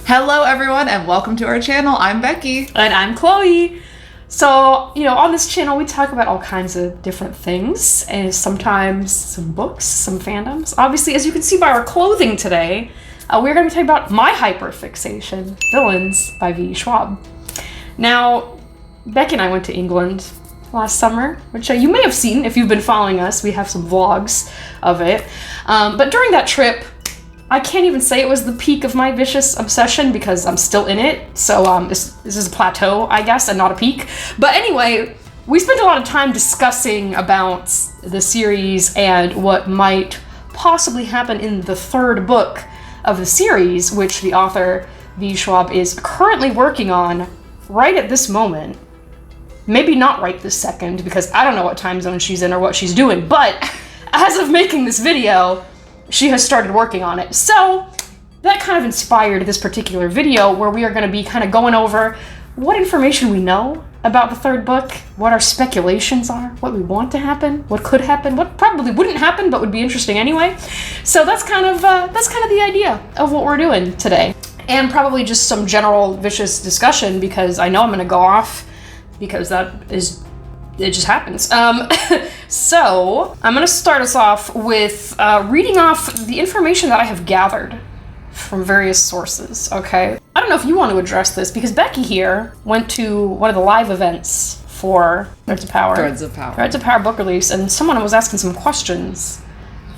Hello everyone and welcome to our channel. I'm Becky. And I'm Chloe. So, on this channel we talk about all kinds of different things, and sometimes some books, some fandoms. Obviously, as you can see by our clothing today, we're going to be talking about my hyperfixation, Villains by V. Schwab. Now, Becky and I went to England last summer, which you may have seen if you've been following us. We have some vlogs of it. But during that trip, I can't even say it was the peak of my vicious obsession because I'm still in it. So this is a plateau, I guess, and not a peak. But anyway, we spent a lot of time discussing about the series and what might possibly happen in the third book of the series, which the author V. Schwab is currently working on right at this moment. Maybe not right this second, because I don't know what time zone she's in or what she's doing, but as of making this video, she has started working on it. So that kind of inspired this particular video where we are going to be kind of going over what information we know about the third book, what our speculations are, what we want to happen, what could happen, what probably wouldn't happen but would be interesting anyway. So that's kind of the idea of what we're doing today. And probably just some general vicious discussion, because I know I'm going to go off because it just happens. So I'm going to start us off with reading off the information that I have gathered from various sources, okay? I don't know if you want to address this, because Becky here went to one of the live events for Threads of Power. Threads of Power book release, and someone was asking some questions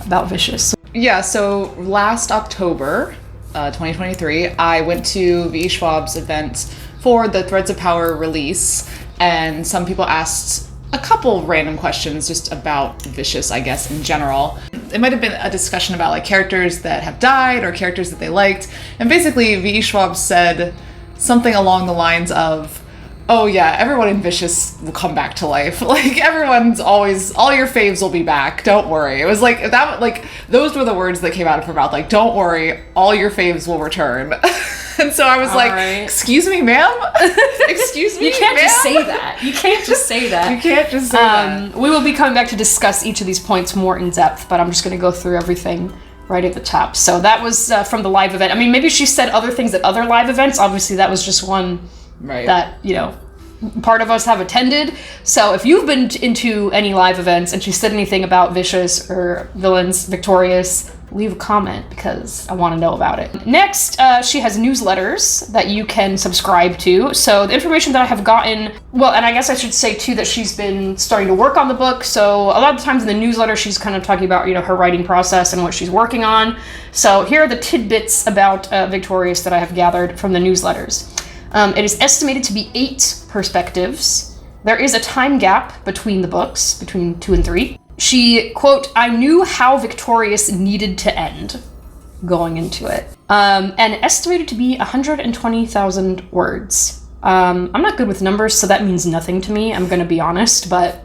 about Vicious. Yeah, so last October, 2023, I went to V. Schwab's event for the Threads of Power release, and some people asked a couple random questions just about Vicious, I guess, in general. It might have been a discussion about like characters that have died or characters that they liked. And basically V. Schwab said something along the lines of, oh yeah, everyone in Vicious will come back to life. Like everyone's always, all your faves will be back. Don't worry. It was like that, like those were the words that came out of her mouth. Like, don't worry, all your faves will return. And so I was excuse me, ma'am? Excuse me, You can't ma'am? just say that. You can't just say that. You can't just say that. We will be coming back to discuss each of these points more in depth, but I'm just going to go through everything right at the top. So that was from the live event. I mean, maybe she said other things at other live events. Obviously, that was just one that, part of us have attended. So if you've been into any live events and she said anything about Vicious or Villains, Victorious, leave a comment because I want to know about it. Next, she has newsletters that you can subscribe to. So the information that I have gotten, well, and I guess I should say too that she's been starting to work on the book. So a lot of the times in the newsletter, she's kind of talking about, her writing process and what she's working on. So here are the tidbits about Victorious that I have gathered from the newsletters. It is estimated to be 8 perspectives. There is a time gap between the books, between 2 and 3. She, quote, I knew how Victorious needed to end going into it. And estimated to be 120,000 words. I'm not good with numbers, so that means nothing to me, I'm going to be honest, but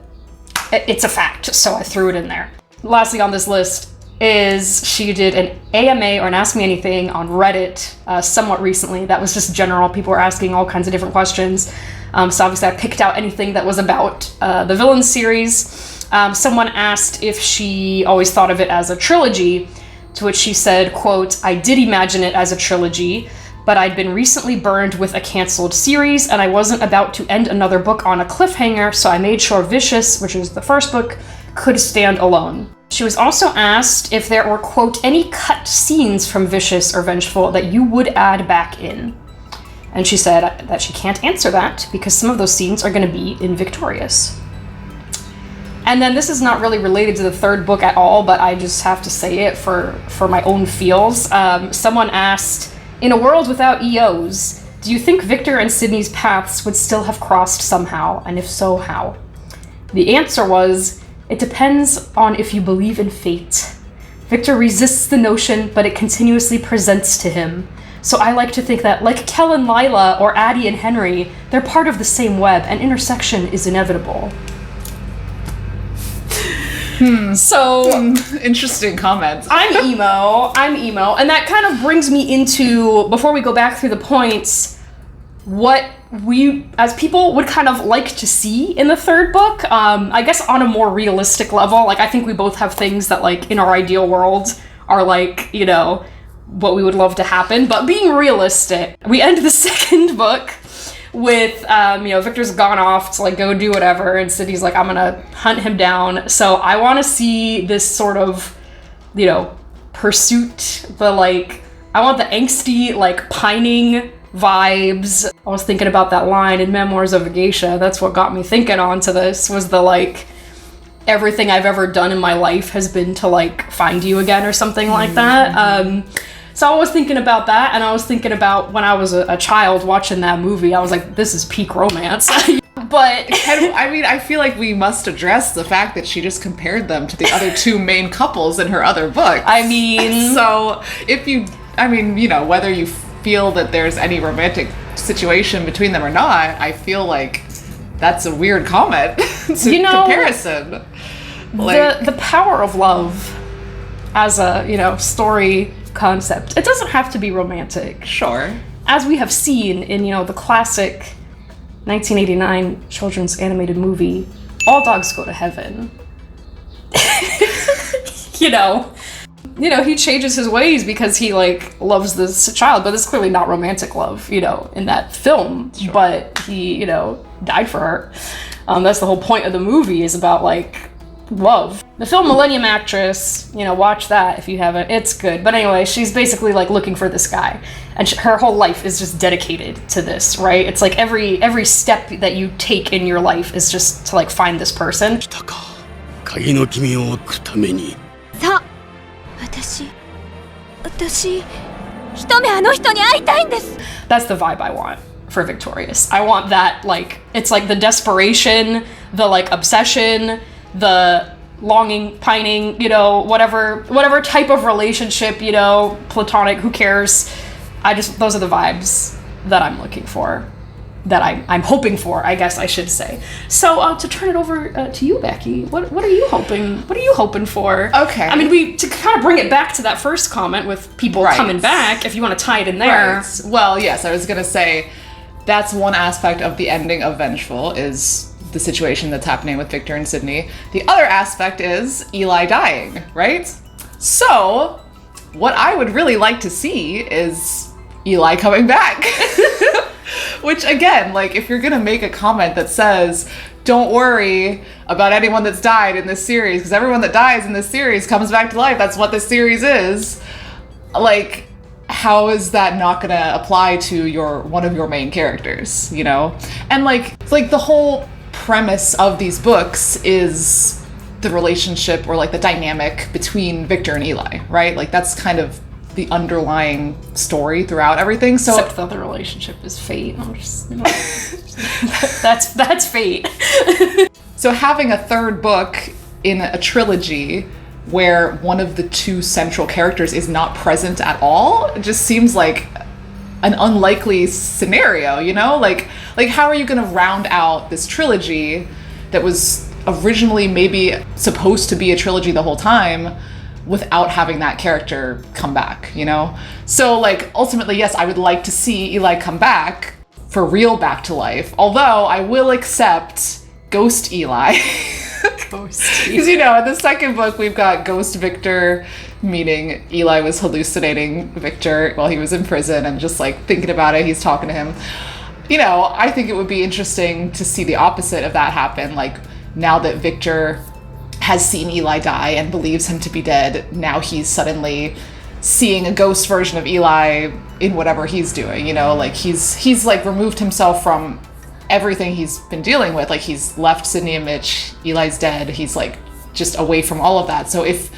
it's a fact, so I threw it in there. Lastly on this list is she did an AMA, or an Ask Me Anything, on Reddit somewhat recently. That was just general. People were asking all kinds of different questions. So obviously I picked out anything that was about the Villains series. Someone asked if she always thought of it as a trilogy, to which she said, quote, I did imagine it as a trilogy, but I'd been recently burned with a canceled series, and I wasn't about to end another book on a cliffhanger, so I made sure Vicious, which is the first book, could stand alone. She was also asked if there were, quote, any cut scenes from Vicious or Vengeful that you would add back in. And she said that she can't answer that because some of those scenes are going to be in Victorious. And then this is not really related to the third book at all, but I just have to say it for my own feels. Someone asked, in a world without EOs, do you think Victor and Sydney's paths would still have crossed somehow? And if so, how? The answer was, it depends on if you believe in fate. Victor resists the notion, but it continuously presents to him. So I like to think that, like Kel and Lila, or Addie and Henry, they're part of the same web, and intersection is inevitable. So interesting comments. I'm emo, and that kind of brings me into, before we go back through the points, what we as people would kind of like to see in the third book. I guess on a more realistic level, like I think we both have things that like in our ideal world are like, what we would love to happen, but being realistic, we end the second book with, Victor's gone off to, like, go do whatever, and Sydney's like, I'm gonna hunt him down. So I want to see this sort of, pursuit, I want the angsty, like, pining vibes. I was thinking about that line in Memoirs of a Geisha. That's what got me thinking onto this, was the, like, everything I've ever done in my life has been to, like, find you again or something like that. So I was thinking about that, and I was thinking about when I was a child watching that movie. I was like, this is peak romance. But I feel like we must address the fact that she just compared them to the other two main couples in her other book. So whether you feel that there's any romantic situation between them or not, I feel like that's a weird comment comparison. The power of love as a, story concept. It doesn't have to be romantic. Sure. As we have seen in, the classic 1989 children's animated movie, All Dogs Go to Heaven. He changes his ways because he, like, loves this child, but it's clearly not romantic love, in that film. Sure. But he, died for her. That's the whole point of the movie, is about, like, love. The film Millennium Actress, watch that if you haven't. It's good. But anyway, she's basically, like, looking for this guy, and her whole life is just dedicated to this, right? It's like every step that you take in your life is just to, like, find this person. That's the vibe I want for Victorious. I want that, like, it's like the desperation, the, like, obsession, the longing, pining, whatever type of relationship, platonic, who cares? Those are the vibes that I'm looking for, that I'm hoping for, I guess I should say. So to turn it over to you, Becky, what are you hoping for? Okay. To kind of bring it back to that first comment with people coming back, if you want to tie it in there. Right. Well, yes, I was going to say that's one aspect of the ending of Vengeful, is the situation that's happening with Victor and Sydney. The other aspect is Eli dying, right? So what I would really like to see is Eli coming back. Which, again, like, if you're gonna make a comment that says, don't worry about anyone that's died in this series, because everyone that dies in this series comes back to life, that's what this series is, like, how is that not gonna apply to one of your main characters, And, like, it's like the whole premise of these books is the relationship, or, like, the dynamic between Victor and Eli, right? Like, that's kind of the underlying story throughout everything. So except the other relationship is fate. That's fate. So having a third book in a trilogy where one of the two central characters is not present at all, it just seems like an unlikely scenario, Like how are you going to round out this trilogy that was originally maybe supposed to be a trilogy the whole time without having that character come back, So, like, ultimately, yes, I would like to see Eli come back, for real, back to life. Although I will accept Ghost Eli. Because, in the second book, we've got Ghost Victor, meaning Eli was hallucinating Victor while he was in prison and just, like, thinking about it. He's talking to him. I think it would be interesting to see the opposite of that happen. Like, now that Victor has seen Eli die and believes him to be dead, now he's suddenly seeing a ghost version of Eli in whatever he's doing, Like, he's like removed himself from everything he's been dealing with. Like, he's left Sydney and Mitch, Eli's dead, he's, like, just away from all of that. So if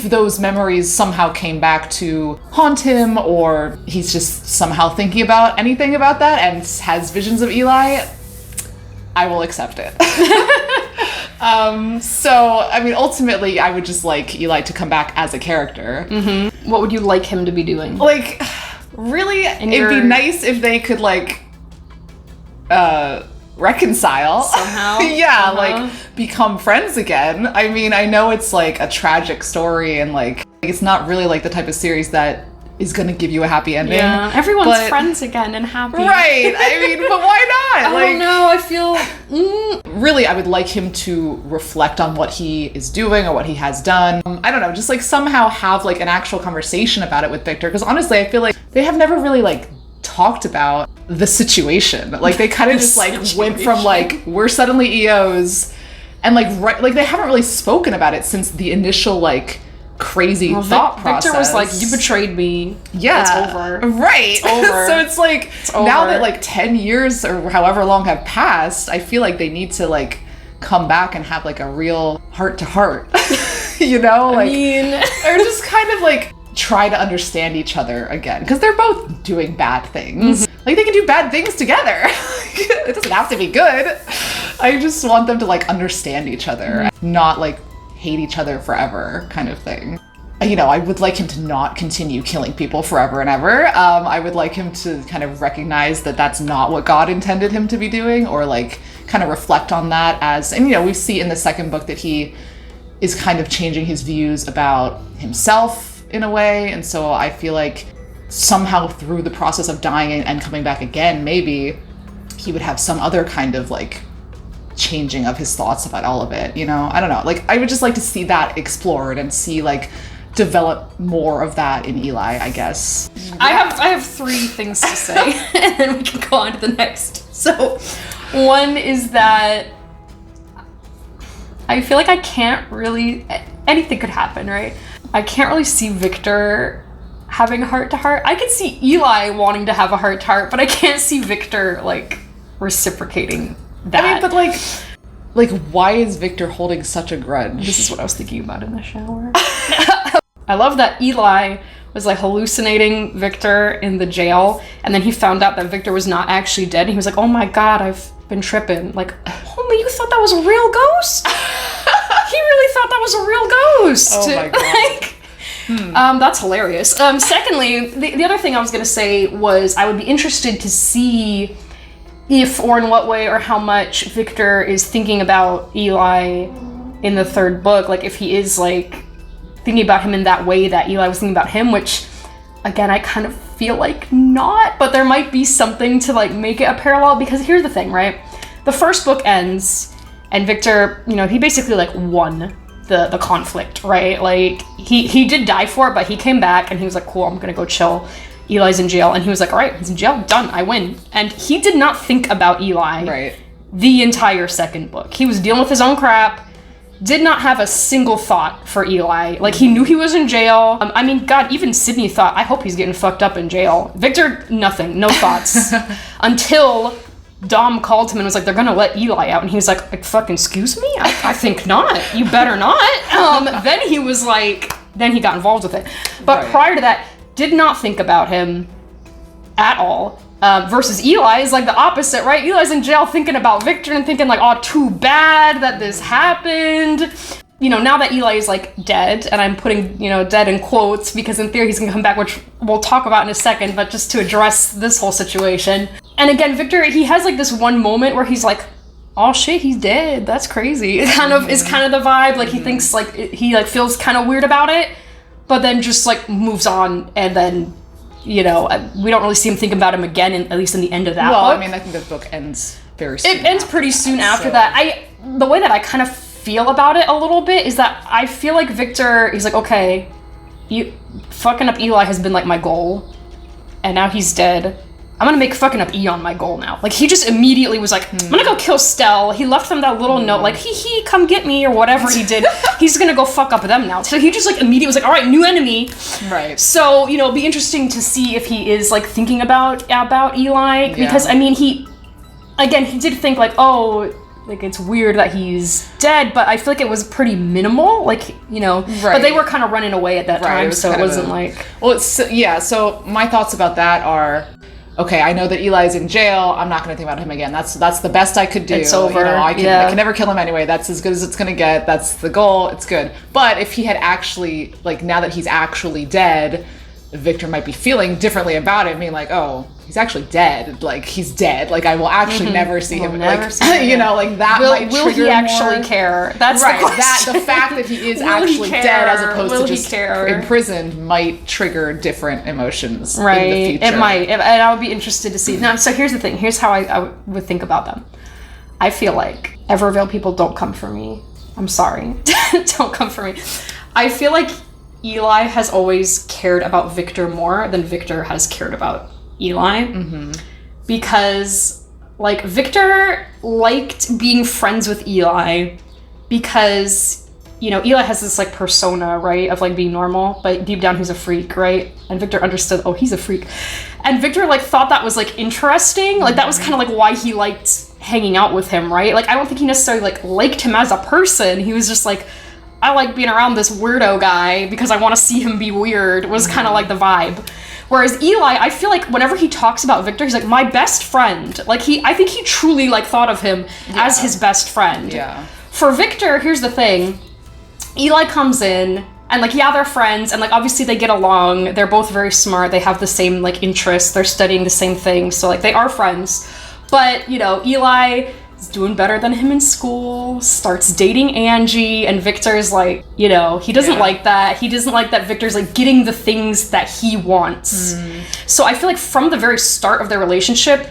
those memories somehow came back to haunt him, or he's just somehow thinking about anything about that and has visions of Eli, I will accept it. Ultimately, I would just like Eli to come back as a character. Mm-hmm. What would you like him to be doing? Like, really, it'd be nice if they could, like, reconcile somehow. Yeah, like, become friends again. I mean, I know it's, like, a tragic story, and, like, it's not really, like, the type of series that is going to give you a happy ending. Yeah, everyone's friends again and happy. Right. I mean, but why not? I don't know. I feel... Really, I would like him to reflect on what he is doing or what he has done. I don't know, just like somehow have like an actual conversation about it with Victor. Because honestly, I feel like they have never really like talked about the situation. Like they kind of just like went from like, we're suddenly EOs, and like they haven't really spoken about it since the initial like crazy thought process. Victor was like, you betrayed me. Yeah. It's over. Right. It's over. So it's like, now that like 10 years or however long have passed, I feel like they need to like come back and have like a real heart to heart, you know? Like, or just kind of like try to understand each other again. Because they're both doing bad things. Like they can do bad things together. It doesn't have to be good. I just want them to like understand each other, not like hate each other forever kind of thing. You know, I would like him to not continue killing people forever and ever. I would like him to kind of recognize that that's not what God intended him to be doing, or like kind of reflect on that as, and you know, we see in the second book that he is kind of changing his views about himself in a way. And so I feel like somehow through the process of dying and coming back again, maybe he would have some other kind of like changing of his thoughts about all of it, you know? I don't know. Like, I would just like to see that explored and see like develop more of that in Eli, I guess. Yeah. I have 3 things to say, and then we can go on to the next. So, one is that I feel like I can't really, anything could happen, right? I can't really see Victor having a heart-to-heart. I could see Eli wanting to have a heart-to-heart, but I can't see Victor like reciprocating that. I mean, but like why is Victor holding such a grudge? This is what I was thinking about in the shower. I love that Eli was like hallucinating Victor in the jail, and then he found out that Victor was not actually dead, and he was like, oh my god, I've been tripping. Like, homie, you thought that was a real ghost? He really thought that was a real ghost. Oh my god. That's hilarious. Secondly, the other thing I was going to say was I would be interested to see if or in what way or how much Victor is thinking about Eli in the third book. Like, if he is, like, thinking about him in that way that Eli was thinking about him, which, again, I kind of feel like not, but there might be something to, like, make it a parallel, because here's the thing, right? The first book ends, and Victor, you know, he basically, like, won the conflict, right? Like, he did die for it, but he came back, and he was like, cool, I'm gonna go chill. Eli's in jail, and he was like, all right, he's in jail, done, I win. And he did not think about Eli the entire second book. He was dealing with his own crap, did not have a single thought for Eli. Like, he knew he was in jail. I mean, God, even Sydney thought, I hope he's getting fucked up in jail. Victor, nothing, no thoughts. Until Dom called him and was like, they're gonna let Eli out. And he was like fucking excuse me? I think not. You better not. Then he was like, then he got involved with it. But prior to that, did not think about him at all. Versus Eli is like the opposite, right? Eli's in jail thinking about Victor and thinking like, oh, too bad that this happened. You know, now that Eli is like dead, and I'm putting, you know, dead in quotes, because in theory he's gonna come back, which we'll talk about in a second, but just to address this whole situation. And again, Victor, he has like this one moment where he's like, oh shit, he's dead. That's crazy. It kind of is kind of the vibe. Like, he thinks like, he like feels kind of weird about it, but then just like moves on, and then, you know, we don't really see him thinking about him again, at least in the end of that book. Well, I mean, I think the book ends very soon. It ends pretty soon after that. The way that I kind of feel about it a little bit is that I feel like Victor, he's like, okay, you fucking up Eli has been like my goal, and now he's dead. I'm gonna make fucking up Eon my goal now. Like, he just immediately was like, I'm gonna go kill Stell. He left them that little note, like, he, come get me, or whatever he did. He's gonna go fuck up them now. So he just, like, immediately was like, all right, new enemy. Right. So, you know, it'll be interesting to see if he is, like, thinking about Eli. Yeah. Because, I mean, he did think, like, oh, like, it's weird that he's dead, but I feel like it was pretty minimal, like, you know. Right. But they were kind of running away at that time, so it wasn't like... Well, so my thoughts about that are... Okay, I know that Eli's in jail. I'm not going to think about him again. That's the best I could do. It's over. You know, I can never kill him anyway. That's as good as it's going to get. That's the goal. It's good. But if he had actually, like, now that he's actually dead, Victor might be feeling differently about it, being like, oh, he's actually dead. Like, he's dead. Like, I will actually never see him. Never like, see him. You know, like, that might trigger will he actually more. care? That's right. the question. The fact that he is Will actually he care? dead as opposed Will to he just care? imprisoned might trigger different emotions Right. in the future. It might. And I would be interested to see. Now, so here's the thing. Here's how I would think about them. I feel like Evervale people, don't come for me. I'm sorry. Don't come for me. I feel like Eli has always cared about Victor more than Victor has cared about Eli. Because, like, Victor liked being friends with Eli because, you know, Eli has this, like, persona, right, of, like, being normal, but deep down he's a freak, right? And Victor understood, oh, he's a freak. And Victor, like, thought that was, like, interesting. Like, that was kind of, like, why he liked hanging out with him, right? Like, I don't think he necessarily, like, liked him as a person. He was just, like, I like being around this weirdo guy because I want to see him be weird, was kind of like the vibe. Whereas Eli, I feel like whenever he talks about Victor, he's like, my best friend. Like, I think he truly, like, thought of him as his best friend. Yeah. For Victor, here's the thing. Eli comes in, and, like, yeah, they're friends, and, like, obviously they get along. They're both very smart. They have the same, like, interests. They're studying the same things. So, like, they are friends. But, you know, Eli is doing better than him in school, starts dating Angie, and Victor's like, you know, he doesn't like that. He doesn't like that Victor's, like, getting the things that he wants. So I feel like from the very start of their relationship,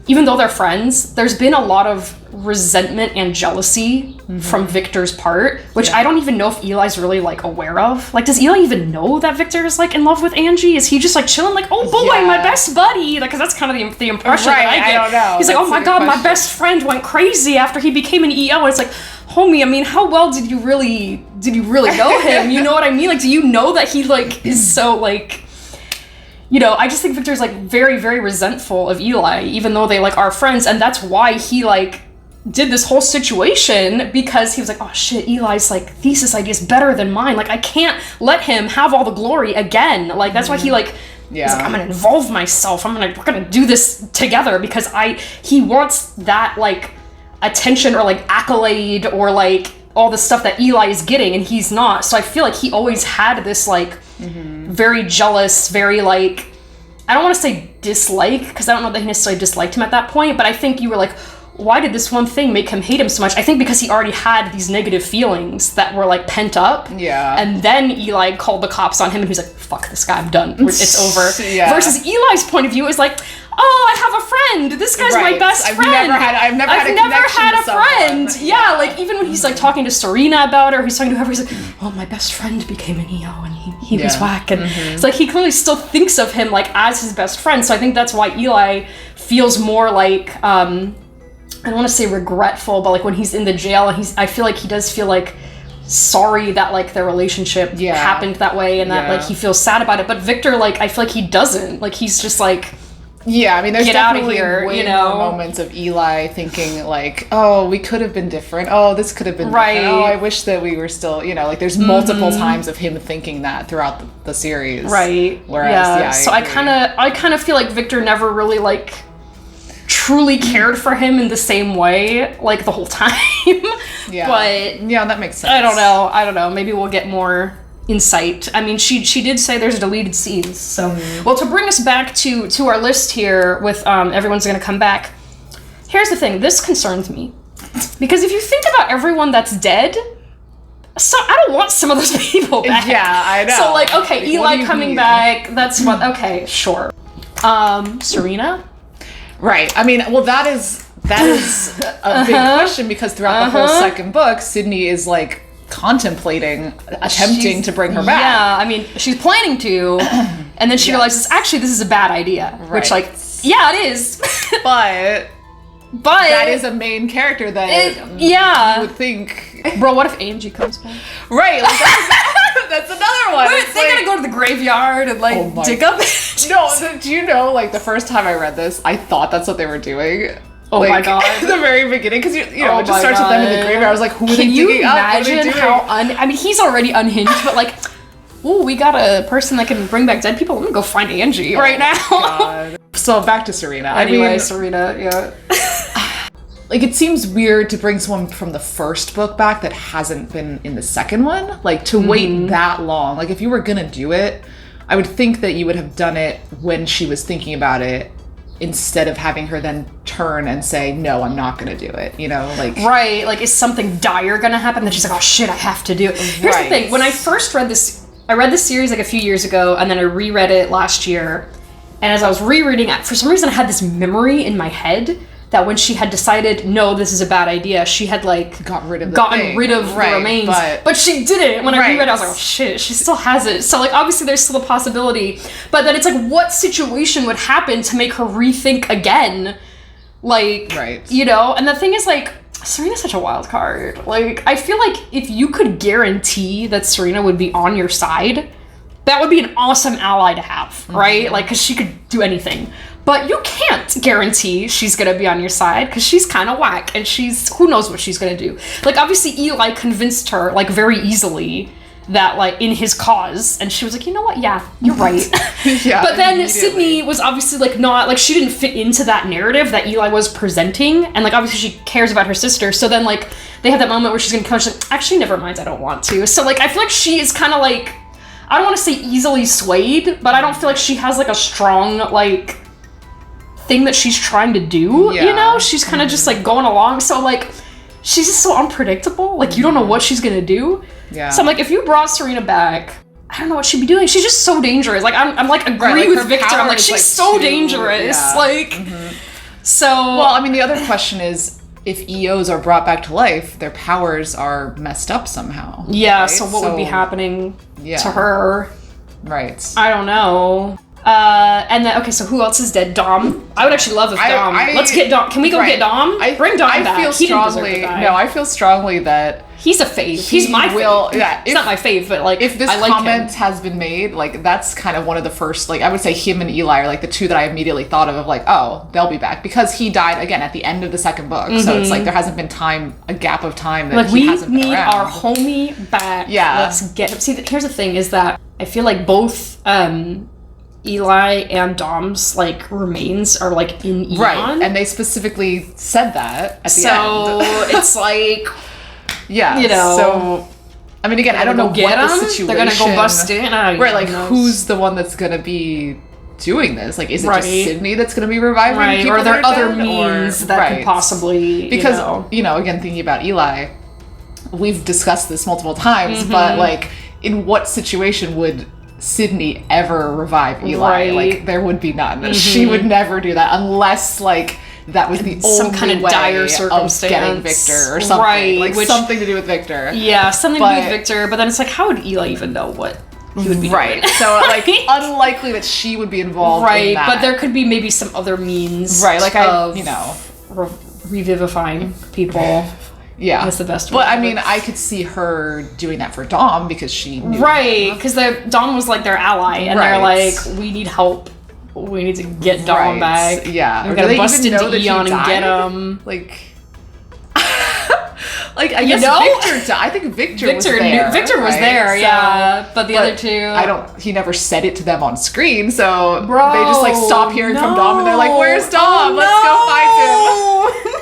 even though they're friends, there's been a lot of resentment and jealousy from Victor's part, which I don't even know if Eli's really, like, aware of. Like, does Eli even know that Victor's, like, in love with Angie? Is he just, like, chilling, like, oh boy, my best buddy? Like, because that's kind of the impression that I get. I don't know. He's like, oh my god, my best friend went crazy after he became an EO. And it's like, homie, I mean, how well did you really know him? You know what I mean? Like, do you know that he, like, is so, like, you know, I just think Victor's, like, very, very resentful of Eli, even though they, like, are friends, and that's why he, like, did this whole situation, because he was like, oh shit, Eli's, like, thesis idea is better than mine. Like, I can't let him have all the glory again. Like, that's why he, like, he's like, I'm gonna involve myself. We're gonna do this together, because he wants that, like, attention or, like, accolade or, like, all the stuff that Eli is getting, and he's not. So I feel like he always had this, like, very jealous, very, like, I don't want to say dislike, because I don't know that he necessarily disliked him at that point, but I think you were like, why did this one thing make him hate him so much? I think because he already had these negative feelings that were, like, pent up. Yeah. And then Eli called the cops on him, and he was like, fuck this guy, I'm done. It's over. Yeah. Versus Eli's point of view is like, oh, I have a friend. This guy's my best friend. I've never had a friend. Yeah, like, even when he's, like, talking to Serena about her, he's talking to whoever, he's like, oh, my best friend became an EO, and he was whack. And it's like, he clearly still thinks of him, like, as his best friend. So I think that's why Eli feels more like, I don't want to say regretful, but, like, when he's in the jail, and I feel like he does feel, like, sorry that, like, their relationship happened that way, and that, like, he feels sad about it. But Victor, like, I feel like he doesn't. Like, he's just like, yeah, I mean, there's definitely way you know? more moments of Eli thinking, like, oh, we could have been different. Oh, this could have been different. Oh, I wish that we were still, you know, like, there's multiple times of him thinking that throughout the series. Right. Whereas, so I kind of feel like Victor never really, like, truly cared for him in the same way, like, the whole time. But yeah, that makes sense. I don't know. Maybe we'll get more insight. I mean, she did say there's deleted scenes. So, well, to bring us back to our list here with everyone's gonna come back. Here's the thing. This concerns me, because if you think about everyone that's dead, so I don't want some of those people back. Yeah, I know. So, like, okay, Eli coming back. That's what. Okay, sure. Serena. Right. I mean, well, that is a big question, because throughout the whole second book, Sydney is, like, contemplating attempting to bring her back. Yeah, I mean, she's planning to, and then she realizes, actually, this is a bad idea. Right. Which, like, yeah, it is. but that is a main character that you would think. Bro, what if Angie comes back? Right. Like, that's another one. They're gonna go to the graveyard and, like, dig up. No, do you know, like, the first time I read this, I thought that's what they were doing. Oh, like, my god! At the very beginning, because you know, it just starts with them in the graveyard. I was like, who are they digging up? What are they doing? I mean, he's already unhinged, but, like, ooh, we got a person that can bring back dead people. I'm gonna go find Angie right now. God. So back to Serena. Anyway, Serena, yeah. Like, it seems weird to bring someone from the first book back that hasn't been in the second one. Like, to wait that long. Like, if you were gonna do it, I would think that you would have done it when she was thinking about it, instead of having her then turn and say, no, I'm not going to do it, you know? Like, right, like, is something dire going to happen? Then she's like, oh shit, I have to do it. Here's the thing, when I first read this, I read this series like a few years ago, and then I reread it last year, and as I was rereading it, for some reason I had this memory in my head that when she had decided, no, this is a bad idea, she had, like, gotten rid of the remains. But she didn't. When I reread it, I was like, oh shit, she still has it. So, like, obviously there's still a possibility. But then it's like, what situation would happen to make her rethink again? Like, you know? And the thing is, like, Serena's such a wild card. Like, I feel like if you could guarantee that Serena would be on your side, that would be an awesome ally to have, right? Like, because she could do anything. But you can't guarantee she's going to be on your side because she's kind of whack and who knows what she's going to do. Like, obviously Eli convinced her, like, very easily that, like, in his cause, and she was like, you know what? Yeah, you're right. But then Sydney was obviously, like, not, like, she didn't fit into that narrative that Eli was presenting, and, like, obviously she cares about her sister, so then, like, they have that moment where she's going to come, she's like, actually, never mind, I don't want to. So, like, I feel like she is kind of, like, I don't want to say easily swayed, but I don't feel like she has, like, a strong, like, thing that she's trying to do, you know? She's kind of just, like, going along, so, like, she's just so unpredictable. Like, you don't know what she's gonna do. So I'm like, if you brought Serena back, I don't know what she'd be doing. She's just so dangerous. Like, I'm like, agree with Victor. I'm like, she's like so dangerous. Like, so... Well, I mean, the other question is, if EOs are brought back to life, their powers are messed up somehow. Yeah, right? So what would be happening to her? Right. I don't know. And then, okay, so who else is dead? Dom. I would actually love if Dom. Let's get Dom. Can we go get Dom? Bring Dom back. I feel strongly that he's a fave. He's my fave. Yeah, it's not my fave, but, like, if this I like comment has been made, like, that's kind of one of the first, like, I would say him and Eli are, like, the two that I immediately thought of, like, oh, they'll be back. Because he died, again, at the end of the second book. So it's like, there hasn't been a gap of time that he hasn't been around. We need our homie back. Yeah. Let's get him. See, here's the thing, is that I feel like both, Eli and Dom's, like, remains are, like, in Eon. Right, and they specifically said that at the end. So, it's like... Yeah, you know... So, I mean, again, I don't know what the situation... They're gonna go bust in? Right, like, who's the one that's gonna be doing this? Like, is it just Sydney that's gonna be reviving people? Or are there other means that could possibly, Because, you know, again, thinking about Eli, we've discussed this multiple times, but, like, in what situation would Sydney ever revive Eli? Like, there would be none. She would never do that unless, like, that was the some only kind of way dire circumstance of getting Victor or something. Like, something to do with Victor. Yeah, something to do with Victor, but then it's like, how would Eli even know what he would be doing? So, like, unlikely that she would be involved in that. But there could be maybe some other means like, of, you know, revivifying people. Yeah. That's the best way. But, I mean, I could see her doing that for Dom because she knew. Because Dom was, like, their ally, and they're like, we need help. We need to get Dom back. Yeah. We gotta bust into Eon and get him. Like, I guess Victor died. I think Victor was there. Victor was there, yeah. But the other two... he never said it to them on screen, so they just, like, stop hearing from Dom, and they're like, where's Dom? Let's go find him.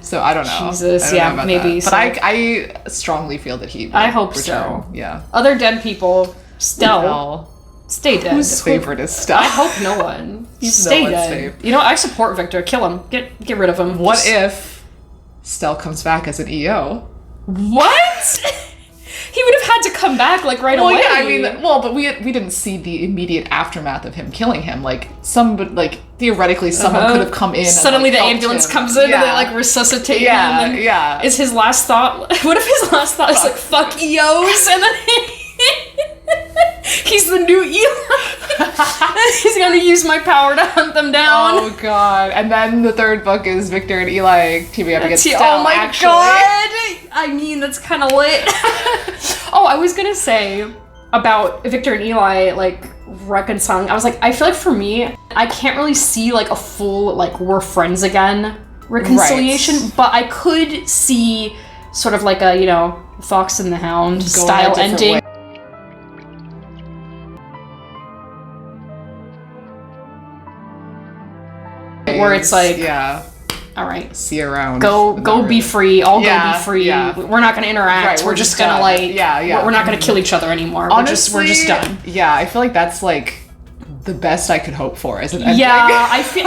So I don't know. Jesus, know maybe. But I strongly feel that he would hope return. so. Yeah. Other dead people, Stell. Stay dead. Whose favorite is Stell? I hope no one. Stay dead. You know, I support Victor. Kill him. Get rid of him. What if Stell comes back as an EO? What? He would have had to come back, like, right away. Yeah, I mean, but we didn't see the immediate aftermath of him killing him. Like, theoretically, someone could have come in. Suddenly, and, the ambulance comes in and they, like, resuscitate him. And is his last thought? What if his last thought is like, "Fuck EOs," and then he's the new Eli. He's gonna use my power to hunt them down. Oh god! And then the third book is Victor and Eli teaming up against Stell. Oh my god! I mean, that's kind of lit. Oh, I was gonna say about Victor and Eli, like, reconciling. I was like, I feel like for me, I can't really see, like, a full, like, we're friends again reconciliation, but I could see sort of like a, you know, Fox and the Hound style ending. Where it's like, all right, see you around. Go be free. I'll go be free. Yeah. We're not going to interact. Right, we're just going to like, we're not going to kill each other anymore. Honestly, we're just done. Yeah, I feel like that's like the best I could hope for as an ending. Yeah, I feel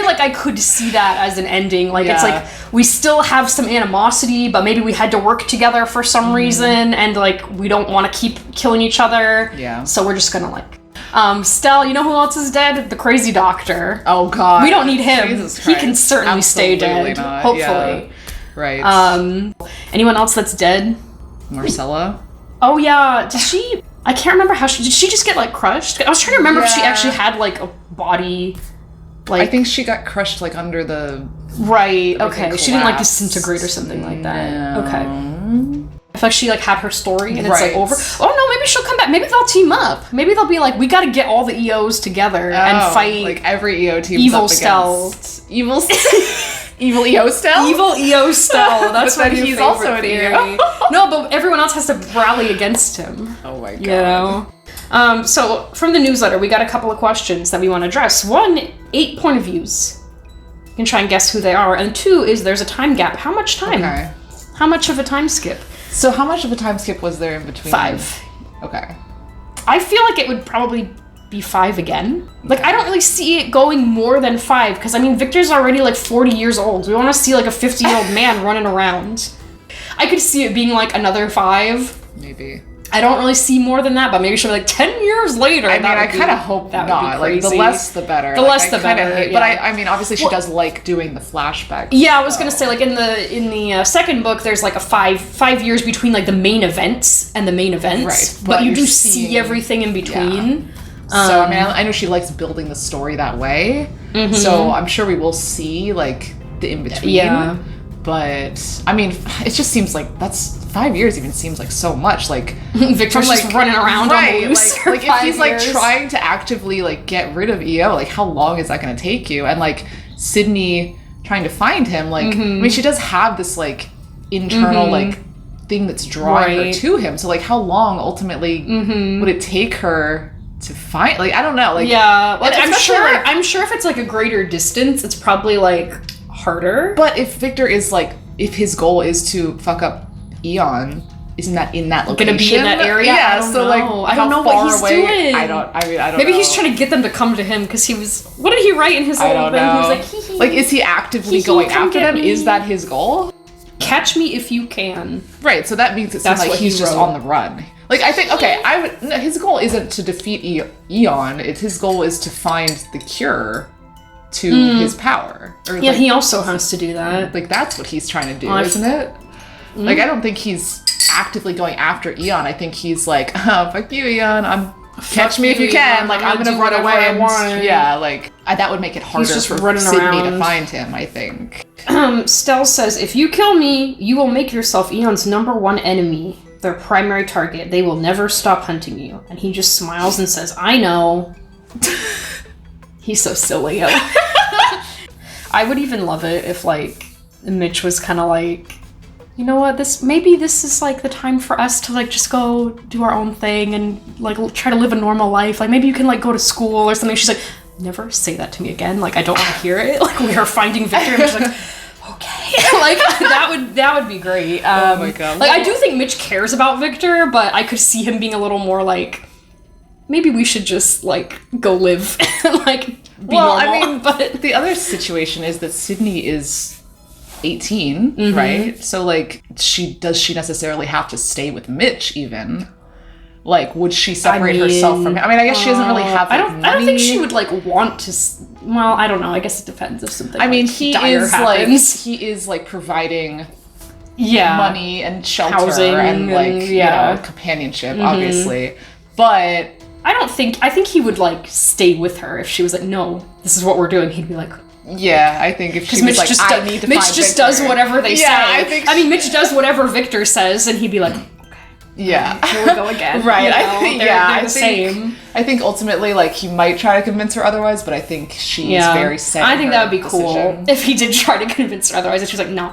like I could see that as an ending. Like it's like we still have some animosity, but maybe we had to work together for some reason, and like we don't want to keep killing each other. Yeah. So we're just gonna like. Stell, you know who else is dead? The crazy doctor. Oh God. We don't need him. Jesus He can certainly stay dead. Not. Hopefully. Yeah. Right. Anyone else that's dead? Marcella. Oh yeah. Did she? I can't remember how did she just get like crushed? I was trying to remember if she actually had like a body. Like I think she got crushed like under the. Right. Okay. She didn't like disintegrate or something like that. No. Okay. I feel like she like had her story and it's like Right. over. Oh no, maybe she'll come back. Maybe they'll team up. Maybe they'll be like, we got to get all the EOs together and fight like every EO team. evil Stell. Evil EO Stell. Evil EO Stell. That's But what then he's also an EO. No, but everyone else has to rally against him. Oh my God. You know. So from the newsletter, we got a couple of questions that we want to address. 1, 8 point of views. You can try and guess who they are, and 2 is there's a time gap. How much time? Okay. How much of a time skip? So how much of a time skip was there in between? 5. Okay. I feel like it would probably be 5 again. Like, I don't really see it going more than 5, because, I mean, Victor's already, like, 40 years old. We want to see, like, a 50-year-old man running around. I could see it being, like, another 5. Maybe. I don't really see more than that, but maybe she'll be like 10 years later. I mean, I kind of hope that not. would be Like, the crazy. less the better. The less the better. But I mean, obviously, she does like doing the flashbacks. Yeah, I was gonna say, like in the second book, there's like a five years between like the main events and the main events, Right, but you you're do seeing- see everything in between. So I mean, I know she likes building the story that way. Mm-hmm. So I'm sure we will see like the in between. Yeah. But I mean, it just seems like that's 5 years. Even seems like so much. Like Victor's just running around on the loose for Like if 5 he's years. like trying to actively like get rid of EO, like how long is that going to take you? And like Sydney trying to find him, like I mean, she does have this like internal like thing that's drawing her to him. So like how long ultimately would it take her to find? Like I don't know. Like yeah, like, and I'm sure if it's like a greater distance, it's probably like harder. But if Victor is like, if his goal is to fuck up Eon, isn't that in that location? Gonna be in that area? Yeah. I don't So know. like, I don't know how far what he's away? doing. I don't know. Maybe he's trying to get them to come to him because he was. What did he write in his I little don't thing? know. He was like, hee hee. Like, is he actively Hee hee, going come after get them? me. Is that his goal? Catch me if you can. Right. So that means it seems That's like what he he's just wrote. on the run. Like I think no, his goal isn't to defeat Eon. His goal is to find the cure to his power. Or Yeah, like, he also has to do that. like that's what he's trying to do, Well, isn't it? Like I don't think he's actively going after Eon. I think he's like, oh, fuck you, Eon. Catch me if you can. Eon. Like I'm I'm gonna gonna do run whatever away I and want. yeah, like that would make it harder just for running Sydney around. to find him. I think. Stell says, if you kill me, you will make yourself Eon's #1 enemy, their primary target. They will never stop hunting you. And he just smiles and says, I know. He's so silly. I would even love it if, like, Mitch was kind of like, you know what, maybe this is, like, the time for us to, like, just go do our own thing and, like, try to live a normal life. Like, maybe you can, like, go to school or something. She's like, never say that to me again. Like, I don't want to hear it. Like, we are finding Victor. And she's like, okay. Like, that would be great. Oh my God. Like, I do think Mitch cares about Victor, but I could see him being a little more like, maybe we should just, like, go live and, like, be normal. I mean, but the other situation is that Sydney is 18, right? So, like, does she necessarily have to stay with Mitch even? Like, would she separate herself from him? I mean, I guess she doesn't really have. Like, I don't think she would like want to. Well, I don't know. I guess it depends if something. I mean, like, he dire is happens. he is like providing money and shelter housing and like and, you know, companionship, obviously. But I think he would like stay with her if she was like, no, this is what we're doing. He'd be like. Yeah, I think if she was Mitch like, just I need to Mitch find just Victor. does whatever they say. I mean, Mitch does whatever Victor says, and he'd be like, yeah, here we go again. Right. You know? I think they're the same. I think ultimately, like, he might try to convince her otherwise, but I think she's very set. I in think her that would be cool decision. if he did try to convince her otherwise, and she's like, no.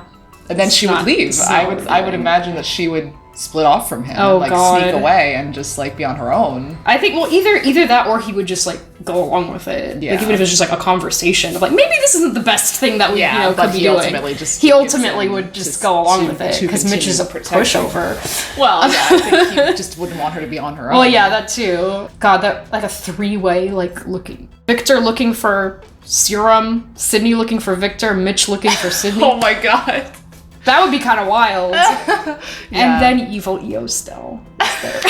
And then she would leave. it's I not would what we're imagine that she would split off from him Oh, and, like, God. sneak away and just, like, be on her own. I think, well, either that or he would just, like, go along with it. Yeah. Like, even if it's just, like, a conversation of, like, maybe this isn't the best thing that we, could be doing. He ultimately would just go along with it, because Mitch is a pushover. Well, yeah, I think he just wouldn't want her to be on her own. Well, yeah, that too. God, that, like, a three-way, like, Victor looking for serum, Sydney looking for Victor, Mitch looking for Sydney. Oh my god. That would be kind of wild. Yeah. And then evil EO still is there.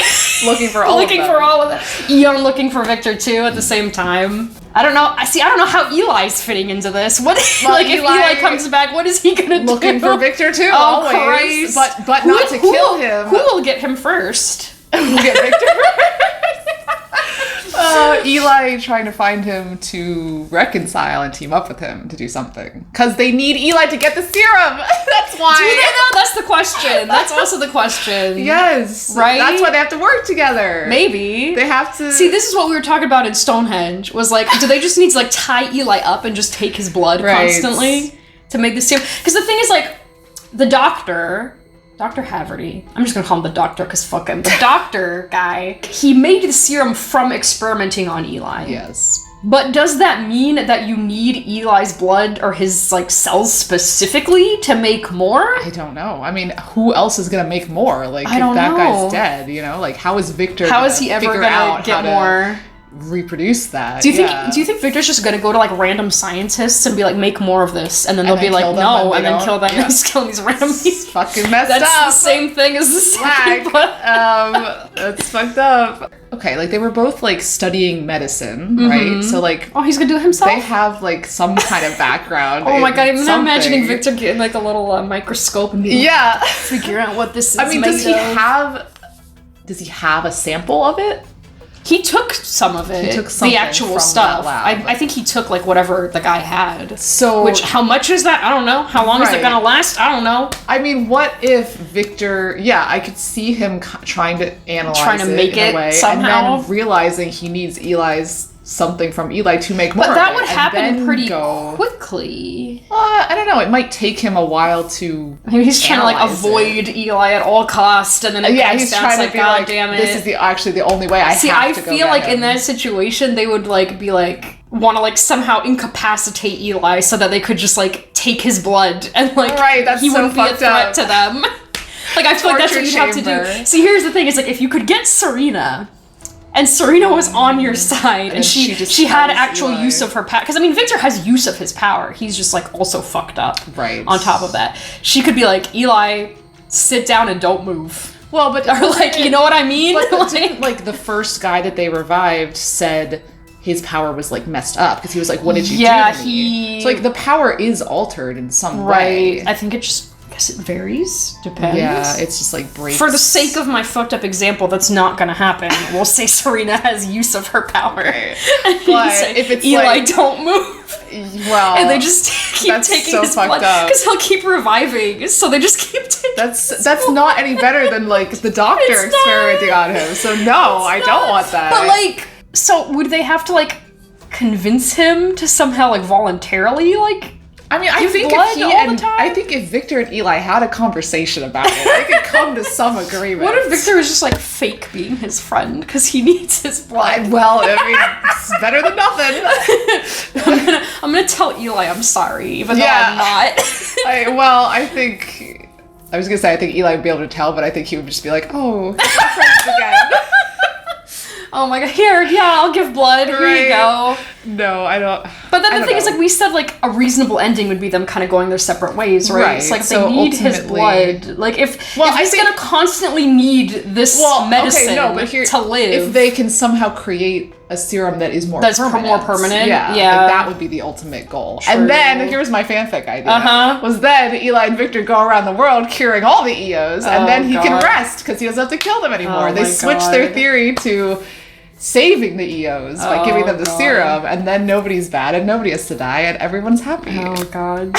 Looking for all looking of them. for all of them. Eon looking for Victor too at the same time. I don't know. I don't know how Eli's fitting into this. What like if Eli comes back, what is he gonna do? Looking for Victor too, Oh, always. Christ. But not to kill him. Who will get him first? We'll get Victor Eli trying to find him to reconcile and team up with him to do something. Because they need Eli to get the serum. That's why. Do they know? That's the question. That's also the question. Yes. Right? That's why they have to work together. Maybe. They have to... See, this is what we were talking about in Stonehenge, was like, do they just need to like tie Eli up and just take his blood constantly to make the serum? Because the thing is, like, the doctor... Dr. Haverty. I'm just gonna call him the doctor because fuck him. The doctor guy, he made the serum from experimenting on Eli. Yes. But does that mean that you need Eli's blood or his, like, cells specifically to make more? I don't know. I mean, who else is gonna make more? Like, I don't if that know. guy's dead, you know? Like, how is Victor How is he ever gonna get more? Reproduce that? Do you think Victor's just gonna go to, like, random scientists and be like, make more of this, and then they'll be like, no, and then kill them and just kill these random people? It's fucking messed up. That's the same thing as the second one. That's fucked up. Okay, like, they were both, like, studying medicine, right? So, like... Oh, he's gonna do it himself? They have, like, some kind of background. Oh my god, I'm something. imagining Victor getting, like, a little microscope and being yeah. figure out what this is I mean, made does he have a sample of it? He took some of it. He took the actual from stuff. that lab. I think he took like whatever the guy had. So, how much is that? I don't know. How long is it gonna last? I don't know. I mean, what if Victor? Yeah, I could see him trying to analyze, make it in a way, somehow, and then realizing he needs something from Eli to make more. But that of it, would happen pretty quickly. I don't know. It might take him a while to. Maybe he's trying to like avoid Eli at all costs, and then he's trying to be God like, damn it, this is actually the only way I have to go. I feel like in that situation they would like be like want to like somehow incapacitate Eli so that they could just like take his blood and like he wouldn't be a threat to them. Like, I feel like that's what you'd have to do. See, here's the thing: is like if you could get Serena. And Serena was on your side, and she had actual use of her power. Because, I mean, Victor has use of his power. He's just, like, also fucked up. Right. On top of that. She could be like, Eli, sit down and don't move. Well, but... Or, like, you know what I mean? But like, the first guy that they revived said his power was, like, messed up. Because he was like, what did you do to me? So, like, the power is altered in some way. I think it just... I guess it varies. Depends. Yeah, it's just like breaks. For the sake of my fucked up example, that's not gonna happen. We'll say Serena has use of her power. But if it's Eli, like, don't move. Well, and they just keep taking his blood because he'll keep reviving. So they just keep taking. That's not any better than like the doctor experimenting on him. So no, I don't want that. But like, so would they have to like convince him to somehow like voluntarily like? I mean, I think if Victor and Eli had a conversation about it, they could come to some agreement. What if Victor was just like fake being his friend because he needs his blood? Well, I mean, it's better than nothing. I'm gonna tell Eli I'm sorry, even though I'm not. I think I was gonna say I think Eli would be able to tell, but I think he would just be like, "Oh, we're friends again." Oh my god, I'll give blood. Here you go. No, I don't. But then the thing is, like, we said, like, a reasonable ending would be them kind of going their separate ways, right? It's like, if they need his blood. Like, if he's gonna constantly need this medicine to live. If they can somehow create a serum that is more permanent. Yeah. Like, that would be the ultimate goal. True. And then, here's my fanfic idea. Was then Eli and Victor go around the world curing all the EOs, and then he can rest, because he doesn't have to kill them anymore. They switch their theory to saving the EOs by giving them the serum, and then nobody's bad and nobody has to die and everyone's happy. Oh god.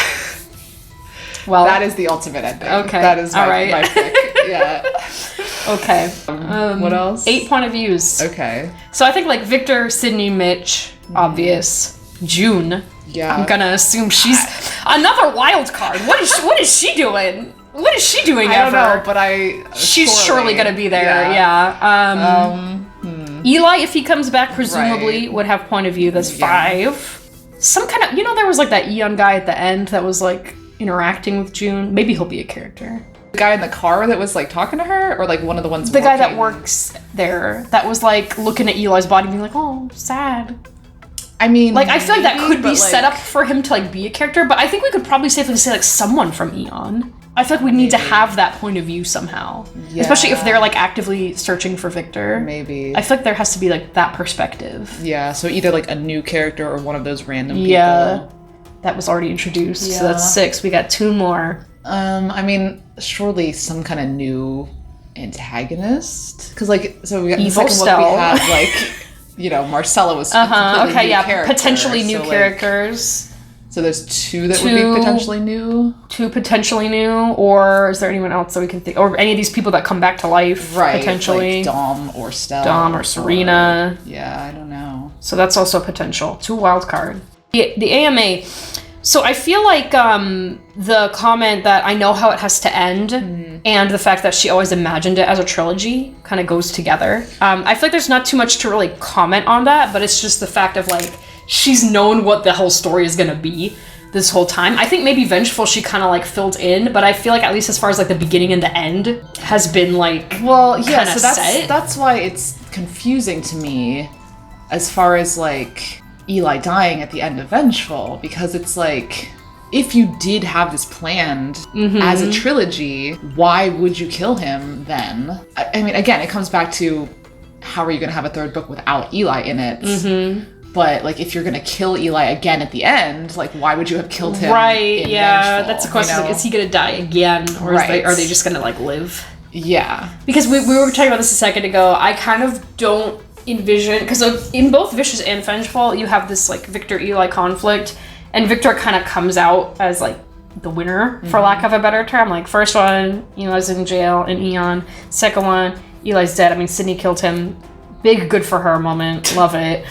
Well, that is the ultimate ending. Okay. That is my pick. Yeah. Okay. What else? 8 point of views. Okay. So I think like Victor, Sydney, Mitch, obvious. June. Yeah. I'm gonna assume she's another wild card. What is she doing? What is she doing I don't ever? know, but she's surely gonna be there. Yeah. Eli, if he comes back, presumably would have point of view. That's 5. Some kind of, there was like that Eon guy at the end that was like interacting with June. Maybe he'll be a character. The guy in the car that was like talking to her, or like one of the ones. The guy that works there that was like looking at Eli's body, and being like, "Oh, sad." I mean, like I feel like that could be like, set up for him to like be a character, but I think we could probably safely say like someone from Eon. I feel like we need to have that point of view somehow, especially if they're like actively searching for Victor. Maybe. I feel like there has to be like that perspective. Yeah, so either like a new character or one of those random people. Yeah, that was already introduced. Yeah. So that's 6. We got 2 more. I mean, surely some kind of new antagonist, because like, so we got in the second book we had like, Marcella was completely new character, potentially new characters. So there's 2 that would be potentially new. 2 potentially new, or is there anyone else that we can think, or any of these people that come back to life, potentially? Like Dom or Stella. Dom or Serena. Yeah, I don't know. So that's also a potential. 2 wild card. The AMA. So I feel like the comment that I know how it has to end and the fact that she always imagined it as a trilogy kind of goes together. I feel like there's not too much to really comment on that, but it's just the fact of like, she's known what the whole story is going to be this whole time. I think maybe Vengeful she kind of like filled in, but I feel like at least as far as like the beginning and the end has been like so that's why it's confusing to me as far as like Eli dying at the end of Vengeful, because it's like, if you did have this planned as a trilogy, why would you kill him then? I mean, again, it comes back to how are you going to have a 3rd book without Eli in it? But like, if you're gonna kill Eli again at the end, like, why would you have killed him? Right? Yeah, Vengeful, that's the question. Like, is he gonna die again, or are they just gonna like live? Yeah. Because we were talking about this a second ago. I kind of don't envision, because in both Vicious and Vengeful, you have this like Victor Eli conflict, and Victor kind of comes out as like the winner, for lack of a better term. Like, first one, Eli's in jail in Eon. Second one, Eli's dead. I mean, Sydney killed him. Big good for her moment. Love it.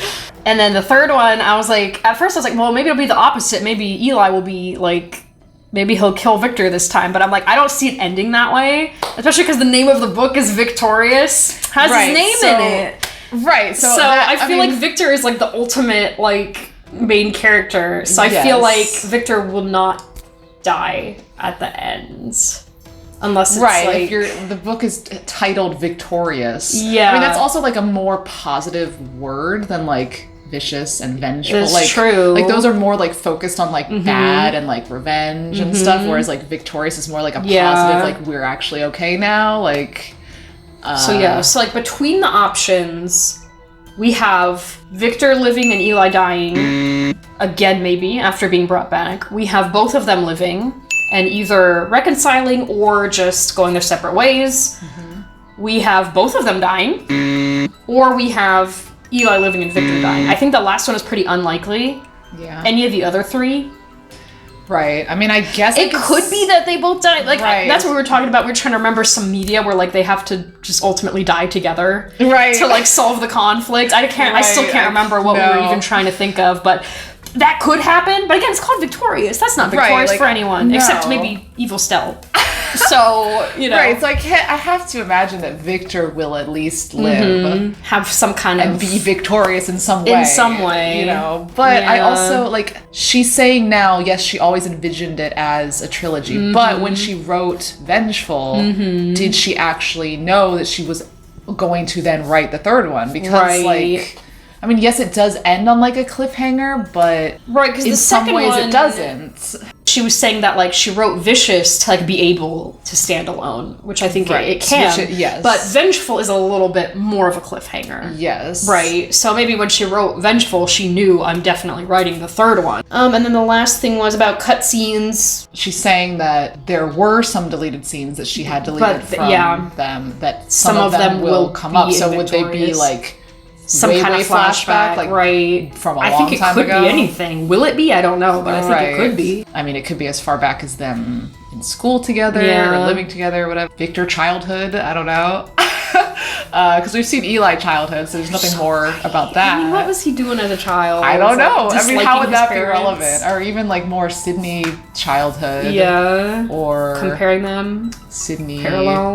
And then the third one, I was like, at first I was like, well, maybe it'll be the opposite. Maybe Eli will be like, maybe he'll kill Victor this time. But I'm like, I don't see it ending that way. Especially because the name of the book is Victorious. Has his name in it. Right. So I feel like Victor is like the ultimate like main character. So I feel like Victor will not die at the end. Unless it's like... if the book is titled Victorious. Yeah. I mean, that's also like a more positive word than like Vicious and Vengeful. It's like, true. Like, those are more like focused on like bad and like revenge and stuff, whereas like Victorious is more like a positive, like, we're actually okay now. Like... So like between the options, we have Victor living and Eli dying. Again, maybe, after being brought back. We have both of them living and either reconciling or just going their separate ways. We have both of them dying. Or we have Eli living and Victor dying. I think the last one is pretty unlikely. Yeah. Any of the other 3. Right. I mean, I guess it could be that they both die. Like, that's what we were talking about. We were trying to remember some media where like they have to just ultimately die together, right, to like solve the conflict. I still can't remember what we were even trying to think of, but that could happen. But again, it's called Victorious. That's not victorious for anyone except maybe Evil Stell. So, Right, it's like, I have to imagine that Victor will at least live. Have some kind of... And be victorious in some way. In some way. But I also, like, she's saying now, yes, she always envisioned it as a trilogy, but when she wrote Vengeful, did she actually know that she was going to then write the 3rd one? Because, like... I mean, yes, it does end on, like, a cliffhanger, but because in some ways it doesn't. She was saying that, like, she wrote Vicious to, like, be able to stand alone, which I think it can. Yes. But Vengeful is a little bit more of a cliffhanger. Yes. Right. So maybe when she wrote Vengeful, she knew, I'm definitely writing the 3rd one. And then the last thing was about cutscenes. She's saying that there were some deleted scenes that she had deleted from them, that some of them will come up. So would they be, like... some kind of flashback, like from a long time ago. I think it could be anything. Will it be? I don't know, but I think it could be. I mean, it could be as far back as them in school together or living together or whatever. Victor childhood, I don't know. Because we've seen Eli childhood, so there's nothing more about that. I mean, what was he doing as a child? I don't know. I mean, how would that be parents? relevant? Or even like more Sydney childhood. Yeah. Or comparing them. Sydney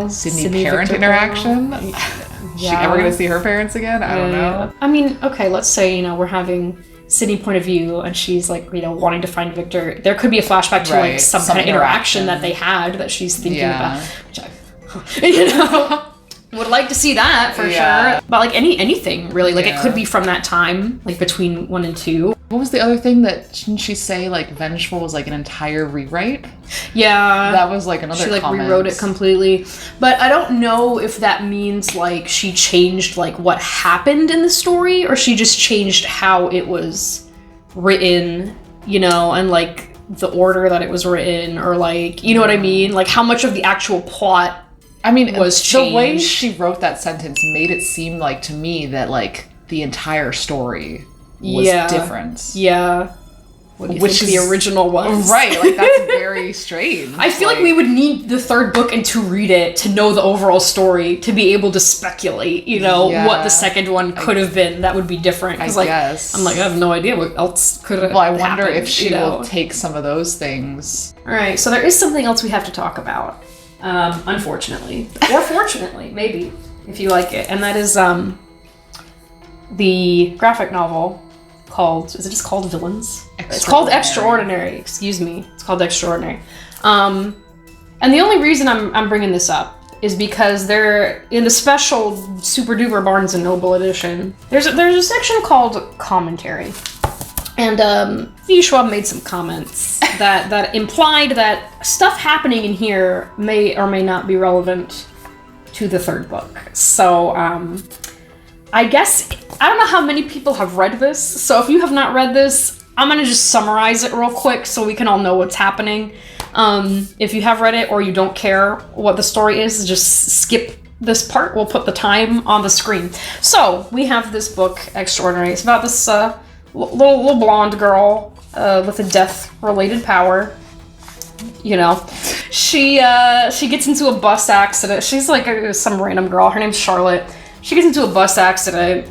Sydney parent Victor interaction. Yeah. She ever gonna see her parents again? I don't know. I mean, okay, let's say, we're having Sydney point of view and she's like, wanting to find Victor. There could be a flashback to like some kind of interaction that they had that she's thinking about. Which I, would like to see that for sure. But like anything really, like it could be from that time, like between 1 and 2. What was the other thing that, didn't she say like Vengeful was like an entire rewrite? Yeah. That was like another She comment. Rewrote it completely. But I don't know if that means like she changed like what happened in the story, or she just changed how it was written, and like the order that it was written, or like, you know what I mean? Like how much of the actual plot was changed. The way she wrote that sentence made it seem like to me that like the entire story was different. Yeah. What do you think the original was? Right, like that's very strange. I feel like we would need the third book and to read it to know the overall story, to be able to speculate, what the second one could have been. That would be different. I guess. I'm like, I have no idea what else could have Well, I wonder happened, if she will take some of those things. All right, so there is something else we have to talk about. Unfortunately. Or fortunately, maybe, if you like it. And that is the graphic novel called, is it just called Villains? It's called Extraordinary, excuse me. It's called Extraordinary. And the only reason I'm bringing this up is because they're in the special Super Duper Barnes & Noble edition. There's a section called Commentary. And V. Schwab made some comments that implied that stuff happening in here may or may not be relevant to the third book. So I guess, I don't know how many people have read this, so if you have not read this, I'm gonna just summarize it real quick so we can all know what's happening. If you have read it or you don't care what the story is, just skip this part. We'll put the time on the screen. So we have this book, Extraordinary. It's about this little blonde girl with a death-related power. She gets into a bus accident. She's like some random girl. Her name's Charlotte. She gets into a bus accident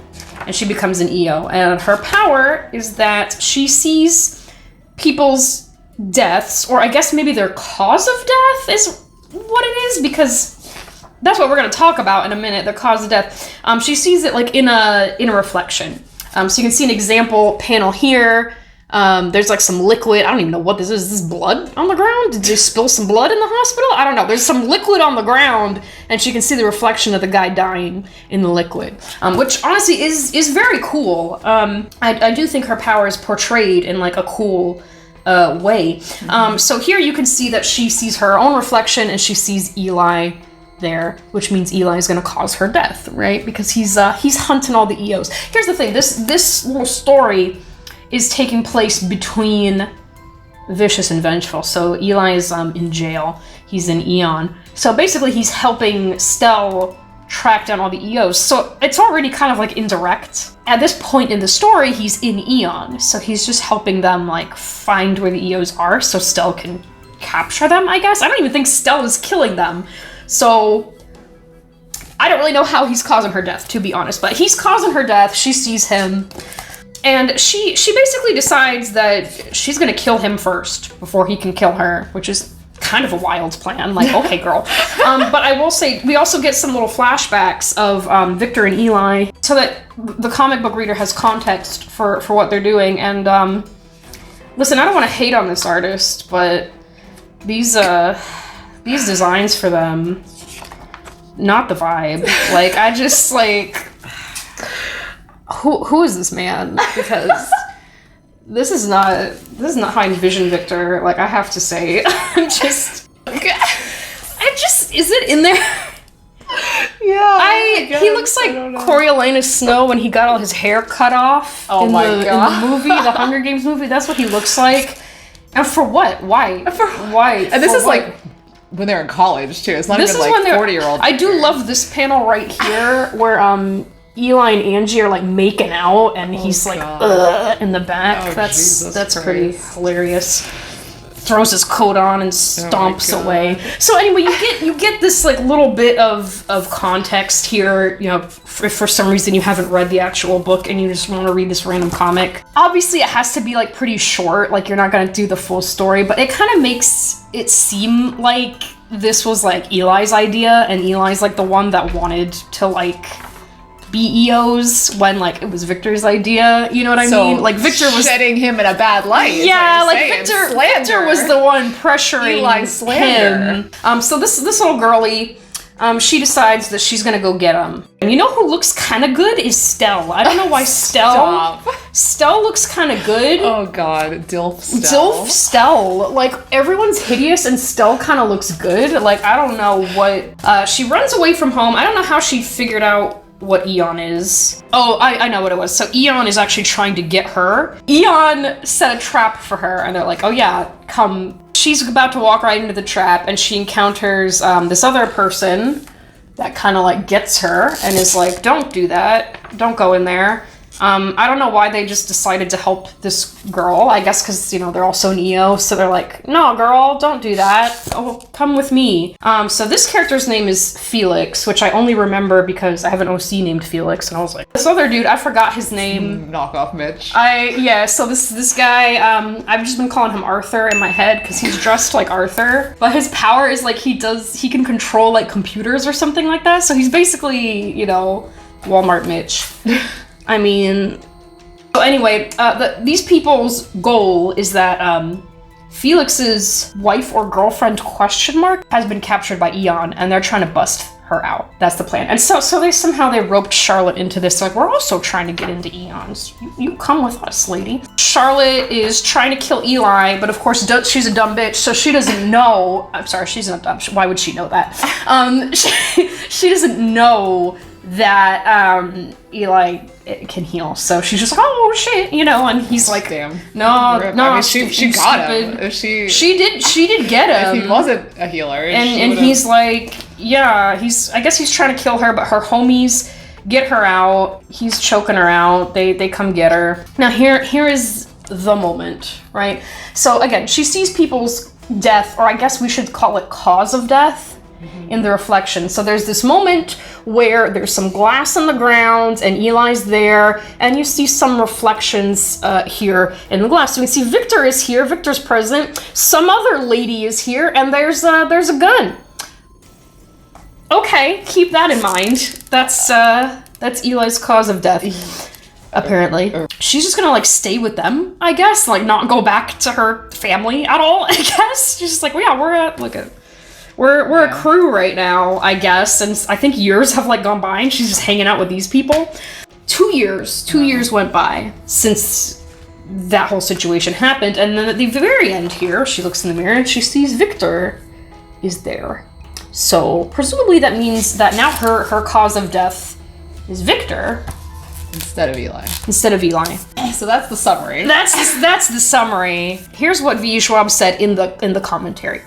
and she becomes an EO. And her power is that she sees people's deaths, or I guess maybe their cause of death is what it is, because that's what we're going to talk about in a minute, the cause of death. She sees it like in a reflection. So you can see an example panel here. There's like some liquid. I don't even know what this is. Is this blood on the ground? Did they spill some blood in the hospital? I don't know. There's some liquid on the ground, and she can see the reflection of the guy dying in the liquid, which honestly is very cool. I do think her power is portrayed in like a cool way. So here you can see that she sees her own reflection, and she sees Eli there, which means Eli is going to cause her death, right? Because he's hunting all the EOs. Here's the thing. This little story is taking place between Vicious and Vengeful. So Eli is in jail. He's in Eon. So basically he's helping Stell track down all the EOs. So it's already kind of like indirect. At this point in the story, he's in Eon. So he's just helping them like find where the EOs are so Stell can capture them, I guess. I don't even think Stell is killing them. So I don't really know how he's causing her death, to be honest. But he's causing her death. She sees him. And she basically decides that she's gonna kill him first before he can kill her, which is kind of a wild plan. Like, okay, girl. But I will say, we also get some little flashbacks of Victor and Eli, so that the comic book reader has context for what they're doing. And listen, I don't want to hate on this artist, but these designs for them, not the vibe. Like, I just like. Who is this man? Because this is not how I envision Victor. Like, I have to say, is it in there? Yeah, he looks like Coriolanus Snow when he got all his hair cut off. Oh in the movie, the Hunger Games movie. That's what he looks like. And for what? Why? Why? And this is like when they're in college too. It's not even like 40-year-old. I do love this panel right here where Eli and Angie are like making out, and he's like in the back. That's pretty hilarious. throws his coat on and stomps away. So anyway, you get this like little bit of context here. You know, if for some reason you haven't read the actual book and you just want to read this random comic. Obviously, it has to be like pretty short. Like you're not gonna do the full story, but it kind of makes it seem like this was like Eli's idea, and Eli's like the one that wanted to like be EOs when like it was Victor's idea, you know what I mean? Like Victor was setting him in a bad light. Yeah, like Victor was the one pressuring Eli slander. him. So this little girlie, she decides that she's gonna go get him. And you know who looks kind of good is Stell. I don't know why Stell looks kind of good. Oh god, Dilf Stell. Dilf Stell. Like everyone's hideous and Stell kind of looks good. Like I don't know what. She runs away from home. I don't know how she figured out what Eon is. Oh, I know what it was. So Eon is actually trying to get her. Eon set a trap for her, and they're like, oh yeah, come. She's about to walk right into the trap, and she encounters this other person that kind of like gets her and is like, don't do that. Don't go in there. I don't know why they just decided to help this girl. I guess because, you know, they're also an EO, so they're like, no, girl, don't do that. Oh, come with me. So this character's name is Felix, which I only remember because I have an OC named Felix, and I was like, this other dude, I forgot his name. Knockoff Mitch. So this guy, I've just been calling him Arthur in my head because he's dressed like Arthur, but his power is like he can control like computers or something like that, so he's basically, you know, Walmart Mitch. I mean, so anyway, these people's goal is that Felix's wife or girlfriend has been captured by Eon, and they're trying to bust her out. That's the plan. And so they roped Charlotte into this. Like, we're also trying to get into Eon's. You come with us, lady. Charlotte is trying to kill Eli, but of course she's a dumb bitch, so she doesn't know. I'm sorry, she's not dumb. Why would she know that? She doesn't know that Eli can heal, so she's just like, oh shit, you know, and he's like, damn, no, I mean, she got him. If she did get him. If he wasn't a healer, and he's like, yeah, I guess he's trying to kill her, but her homies get her out. He's choking her out. They come get her. Now here is the moment, right? So again, she sees people's death, or I guess we should call it cause of death. In the reflection. So there's this moment where there's some glass on the ground and Eli's there, and you see some reflections here in the glass. So we see Victor is here, Victor's present, some other lady is here, and there's a gun. Okay, keep that in mind. That's Eli's cause of death. Apparently. She's just gonna like stay with them, I guess, like not go back to her family at all, I guess. She's just like, well, yeah, we're a crew right now, I guess, and I think years have like gone by and she's just hanging out with these people. 2 years went by since that whole situation happened, and then at the very end here, she looks in the mirror and she sees Victor is there. So presumably that means that now her cause of death is Victor. Instead of Eli. So that's the summary. That's the summary. Here's what V. Schwab said in the commentary.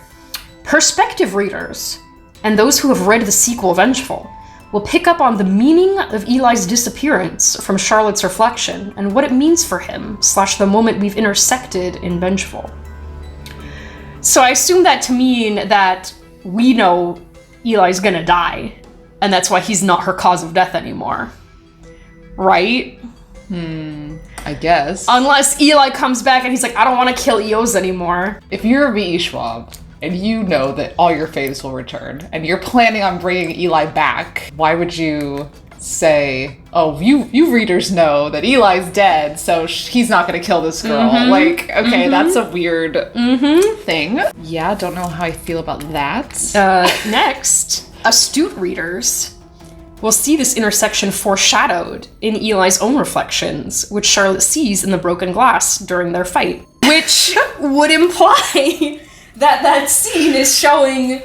Prospective readers, and those who have read the sequel Vengeful, will pick up on the meaning of Eli's disappearance from Charlotte's reflection and what it means for him, / the moment we've intersected in Vengeful. So I assume that to mean that we know Eli's gonna die, and that's why he's not her cause of death anymore. Right? I guess. Unless Eli comes back and he's like, I don't want to kill EOs anymore. If you're a V.E. Schwab, and you know that all your faves will return, and you're planning on bringing Eli back, why would you say, oh, you readers know that Eli's dead, so he's not gonna kill this girl? Like, okay, that's a weird thing. Yeah, don't know how I feel about that. Next, astute readers will see this intersection foreshadowed in Eli's own reflections, which Charlotte sees in the broken glass during their fight, which would imply that scene is showing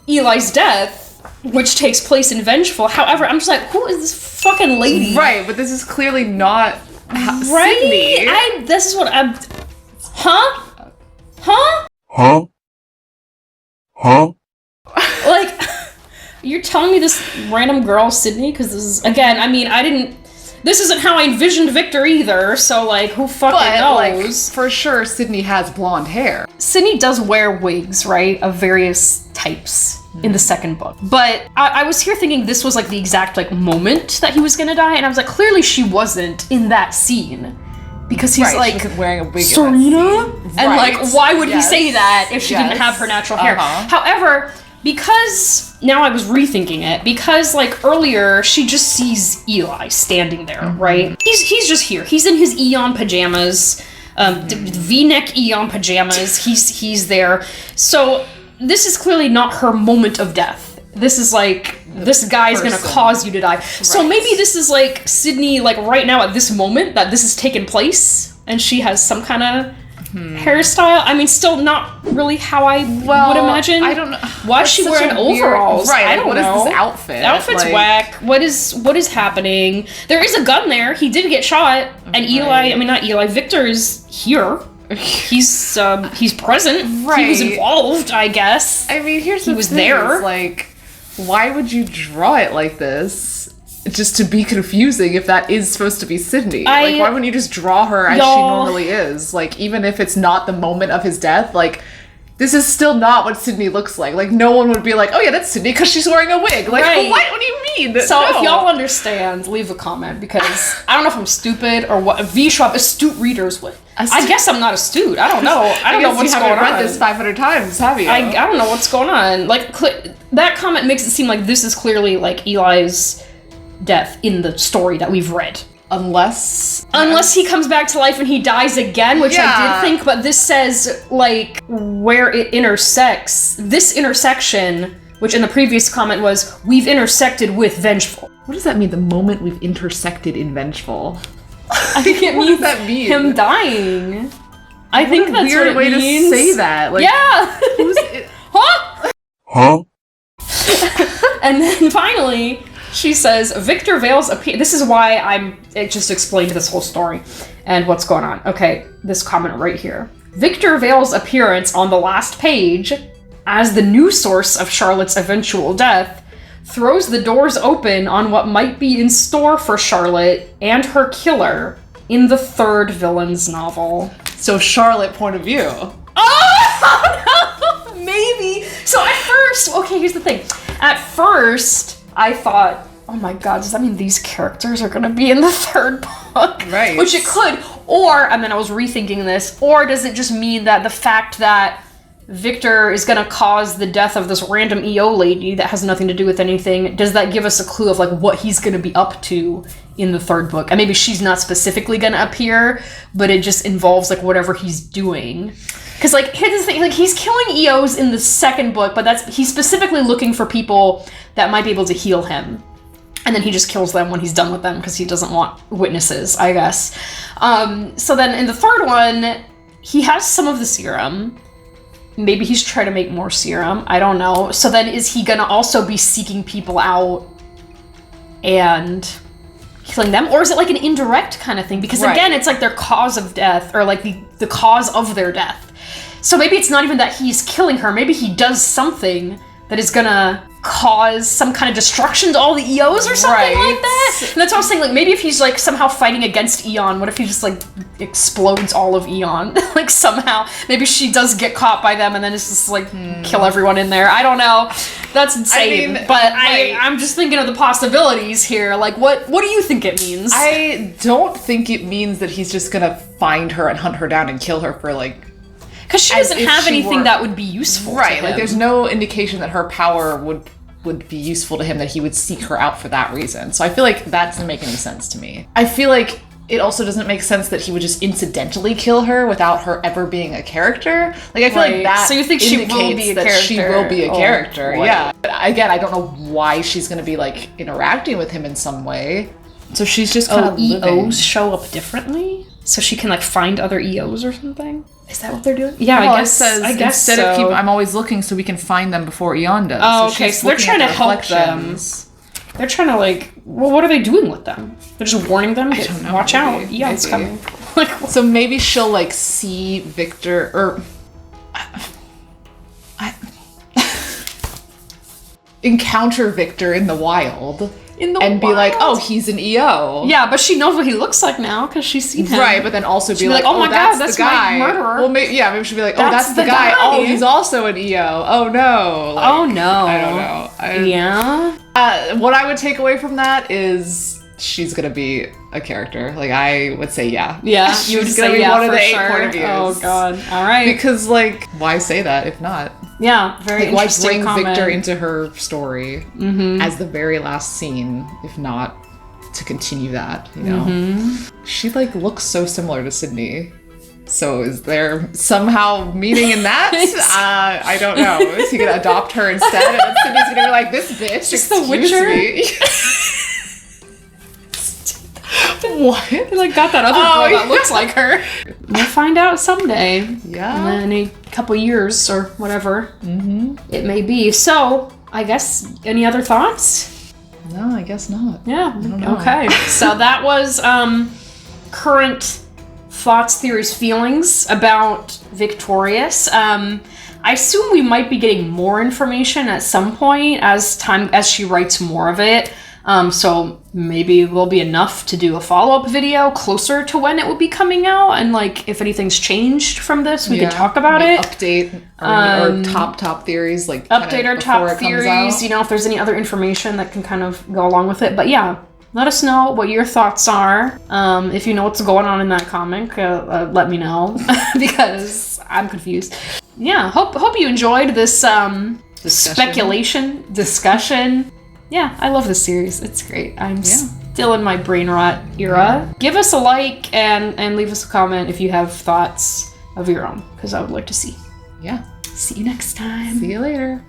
Eli's death, which takes place in Vengeful. However, I'm just like, who is this fucking lady? Right, but this is clearly not right? Sydney. This is what I'm... Huh? Like, you're telling me this random girl, Sydney? Because this is... Again, I mean, I didn't... this isn't how I envisioned Victor either, so, like, who fucking knows? Like, for sure, Sydney has blonde hair. Sydney does wear wigs, right, of various types in the second book. But I was here thinking this was, like, the exact, like, moment that he was gonna die, and I was like, clearly she wasn't in that scene. Because he's like, she wasn't wearing a wig Serena? And, like, why would he say that if she didn't have her natural hair? However, because, now I was rethinking it, because, like, earlier, she just sees Eli standing there, right? He's just here. He's in his Eon pajamas, V-neck Eon pajamas. He's there. So, this is clearly not her moment of death. This is like, this guy's gonna cause you to die. Right. So maybe this is like Sydney, like right now at this moment that this has taken place, and she has some kind of hairstyle. I mean, still not really how I would imagine. I don't know. Why is she wearing overalls? Right. I don't know. What is this outfit? The outfit's like, whack. What is happening? There is a gun there. He did get shot, and Eli. I mean, not Eli. Victor is here. He's present. Right. He was involved, I guess. I mean, he was there. Like, why would you draw it like this? Just to be confusing if that is supposed to be Sydney. Like, why wouldn't you just draw her as she normally is? Like, even if it's not the moment of his death, like, this is still not what Sydney looks like. Like, no one would be like, oh yeah, that's Sydney because she's wearing a wig. Like, what do you mean? So if y'all understand, leave a comment, because I don't know if I'm stupid or what. V-Shop astute readers would. I guess I'm not astute. I don't know. I don't know what's going on. You haven't read this 500 times, have you? I don't know what's going on. Like, that comment makes it seem like this is clearly, like, Eli's death in the story that we've read. Unless he comes back to life and he dies again, which I did think, but this says, like, where it intersects. This intersection, which in the previous comment was, we've intersected with Vengeful. What does that mean, the moment we've intersected in Vengeful? I think it means that him dying. I think that's weird what it means. To say that. Like, yeah! Huh? And then finally, she says, Victor Vale's this is why it just explained this whole story and what's going on. Okay, this comment right here. Victor Vale's appearance on the last page as the new source of Charlotte's eventual death throws the doors open on what might be in store for Charlotte and her killer in the third villain's novel. So Charlotte point of view. Oh, no! Maybe. So at first, okay, here's the thing. At first, I thought, oh my god, does that mean these characters are gonna be in the third book? Right. Which it could. Or, and then I was rethinking this, or does it just mean that the fact that Victor is gonna cause the death of this random EO lady that has nothing to do with anything, does that give us a clue of like what he's gonna be up to in the third book? And maybe she's not specifically gonna appear, but it just involves like whatever he's doing. Because like here's the thing, like he's killing EOs in the second book, but he's specifically looking for people that might be able to heal him. And then he just kills them when he's done with them because he doesn't want witnesses, I guess. So then in the third one, he has some of the serum. Maybe he's trying to make more serum. I don't know. So then is he gonna also be seeking people out and killing them? Or is it like an indirect kind of thing? Because again, it's like their cause of death, or like the cause of their death. So maybe it's not even that he's killing her. Maybe he does something that is gonna cause some kind of destruction to all the EOs or something like that. And that's what I was saying, like maybe if he's like somehow fighting against Eon, what if he just like explodes all of Eon? Like somehow, maybe she does get caught by them and then it's just like kill everyone in there. I don't know. That's insane. But I'm just thinking of the possibilities here. Like what do you think it means? I don't think it means that he's just gonna find her and hunt her down and kill her for like, because she doesn't have anything that would be useful to him. Like there's no indication that her power would be useful to him, that he would seek her out for that reason. So I feel like that doesn't make any sense to me. I feel like it also doesn't make sense that he would just incidentally kill her without her ever being a character. Like I feel like that. So you think she will be a character? She will be a character. Yeah. But again, I don't know why she's going to be like interacting with him in some way. So she's just kind of EOs show up differently, so she can like find other EOs or something. Is that what they're doing? Yeah, I guess. Instead of keep, I'm always looking so we can find them before Eon does. Oh, okay. So they're trying to help them. They're trying to like. Well, what are they doing with them? They're just warning them. I don't know. Watch out, Eon's coming. Like, so maybe she'll like see Victor or. encounter Victor in the wild. And be like, oh, he's an EO. Yeah, but she knows what he looks like now because she's seen him. Right, but then also be like, oh my god, that's the guy. my murderer. Well, maybe she'll be like, oh, that's the guy. Oh, he's also an EO. Oh no. Like, oh no. I don't know. Yeah. What I would take away from that is she's gonna be a character. Like, I would say yeah. Yeah, she's you would gonna say be yeah, one of the for 8 sure. point of views. Oh god. All right. Because, like, why say that if not? Yeah, very like, interesting why bring comment. Victor into her story as the very last scene, if not to continue that, you know? She, like, looks so similar to Sydney. So is there somehow meaning in that? I don't know. Is he gonna adopt her instead? And then Sydney's gonna be like, this bitch, Just the Witcher? What? I, like, got that other girl that looks like her. We'll find out someday. Yeah. In a couple years or whatever it may be. So, I guess, any other thoughts? No, I guess not. Yeah. I don't know. Okay. So that was current thoughts, theories, feelings about Victorious. I assume we might be getting more information at some point as she writes more of it. So maybe there'll be enough to do a follow-up video closer to when it will be coming out, and like if anything's changed from this, we can talk about it. Update or top theories, like update our top theories. You know, if there's any other information that can kind of go along with it. But yeah, let us know what your thoughts are. If you know what's going on in that comic, let me know because I'm confused. Yeah, hope you enjoyed this speculation discussion. Yeah, I love this series. It's great. I'm still in my brain rot era. Give us a like and leave us a comment if you have thoughts of your own, because I would like to see. Yeah. See you next time. See you later.